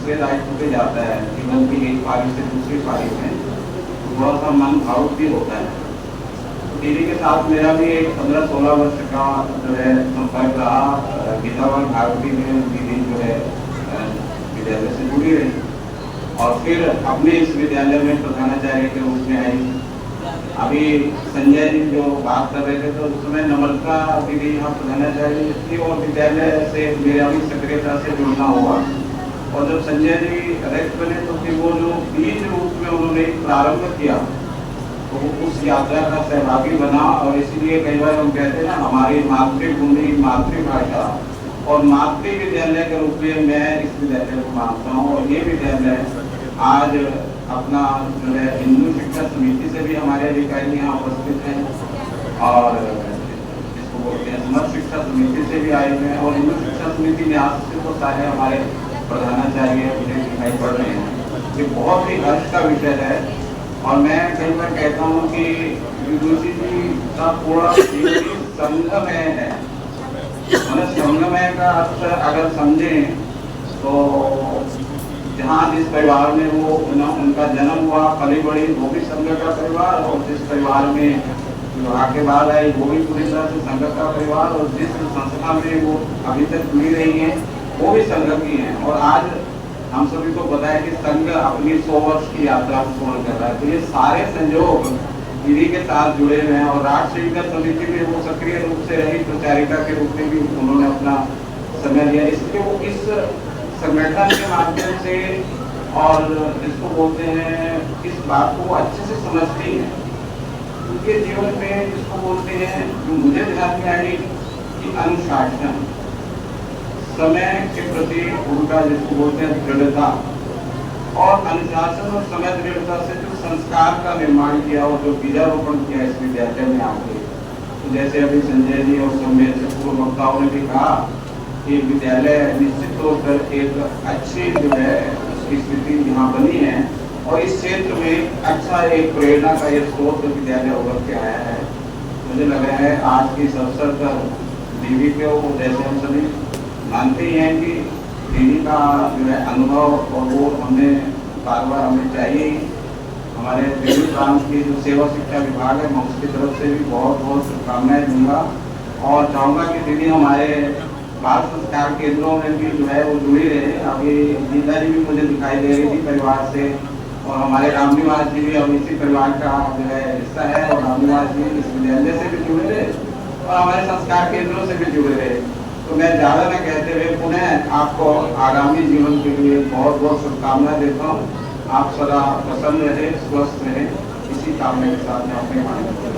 दूसरे दायित्व पे जाता है, जीवन की एक पारी से दूसरी पारी में, तो थोड़ा सा मन भावुक भी होता है। दीदी के साथ मेरा भी एक 15-16 वर्ष का जो है संपर्क रहा। गीतावन भारती में दीदी जो है विद्यालय से जुड़ी रही और फिर अपने इस विद्यालय में प्रधानाचार्य के रूप में आई। अभी संजय जी जो बात कर रहे थे तो उस समय नम्रता दीदी यहाँ प्रधानाचार्य थी और विद्यालय से मेरा भी सक्रियता से जुड़ना हुआ। और जब संजय जी अध्यक्ष बने तो फिर वो जो बीज रूप में उन्होंने प्रारंभ किया तो उस यात्रा का सहभागी बना। और इसीलिए कई बार हम कहते हैं ना, हमारी मातृभूमि मातृभाषा और मातृ विद्यालय के रूप में मैं इस विद्यालय को मानता हूँ। और ये विद्यालय आज अपना जो है हिंदू शिक्षा समिति से भी हमारे अधिकारी यहाँ उपस्थित हैं और जिसको बोलते हैं समर्थ शिक्षा समिति से भी आए हुए हैं। और हिंदू शिक्षा समिति न्यास से तो सारे हमारे प्रधानाचार्य मुझे दिखाई पड़ रहे हैं। ये बहुत ही हर्ष का विषय है। और मैं कई बार कहता हूँ कि विदुषी जी का पूरा संगमय है। मतलब संगमय का अर्थ अगर समझें तो जहाँ जिस परिवार में वो उनका जन्म हुआ, पली बड़ी, वो भी संघ का परिवार। और जिस परिवार में विवाह के बाद आई वो भी पूरी तरह से संघ का परिवार। और जिस संस्था में वो अभी तक जुड़ी रही है वो भी संघ की है। और आज हम सभी को पता है कि संघ अपनी 100 वर्ष की यात्रा को पूर्ण कर रहा है। तो ये सारे संयोग दीदी के साथ जुड़े हुए हैं। और राष्ट्र सेविका समिति में वो सक्रिय रूप से रही, प्रचारिका के रूप में भी उन्होंने अपना समय दिया। इसलिए वो इस संगठन के माध्यम से और जिसको बोलते हैं इस बात को अच्छे से समझती है। उनके जीवन में जिसको बोलते हैं, जो मुझे ध्यान में आई कि अनुशासन, समय के प्रति उनका जिसको बोलते हैं दृढ़ता, और अनुशासन और समय दृढ़ता से जो संस्कार का निर्माण किया और जो बीजारोपण किया इस विद्यालय में आके। तो जैसे अभी संजय जी और सम्मेद से पूर्व वक्ताओं ने भी कहा कि विद्यालय निश्चित तौर पर एक अच्छी जो है उसकी स्थिति यहाँ बनी है और इस क्षेत्र में अच्छा एक प्रेरणा का ये स्रोत विद्यालय उभर के आया है। मुझे लग रहा है आज की इस अवसर पर दीदी को जैसे हम सभी मानते ही हैं कि दीदी का जो है अनुभव और वो हमें बार बार हमें चाहिए। हमारे देवी प्रांत की जो सेवा शिक्षा विभाग है मैं उसकी तरफ से भी बहुत बहुत शुभकामनाएं दूंगा और चाहूँगा कि दीदी हमारे बाल संस्कार केंद्रों में भी जो है वो जुड़ी रहे। अभी गीता जी भी मुझे दिखाई दे रही थी परिवार से, और हमारे रामनिवास जी भी अब इसी परिवार का जो है हिस्सा है। और रामनिवास जी इस विद्यालय से भी जुड़े रहे और हमारे संस्कार केंद्रों से भी जुड़े रहे। तो मैं ज़्यादा न कहते हुए पुनः आपको आगामी जीवन के लिए बहुत बहुत शुभकामनाएं देता हूँ। आप सदा प्रसन्न रहे, स्वस्थ रहे, इसी कामना के साथ मैं अपने माध्यम से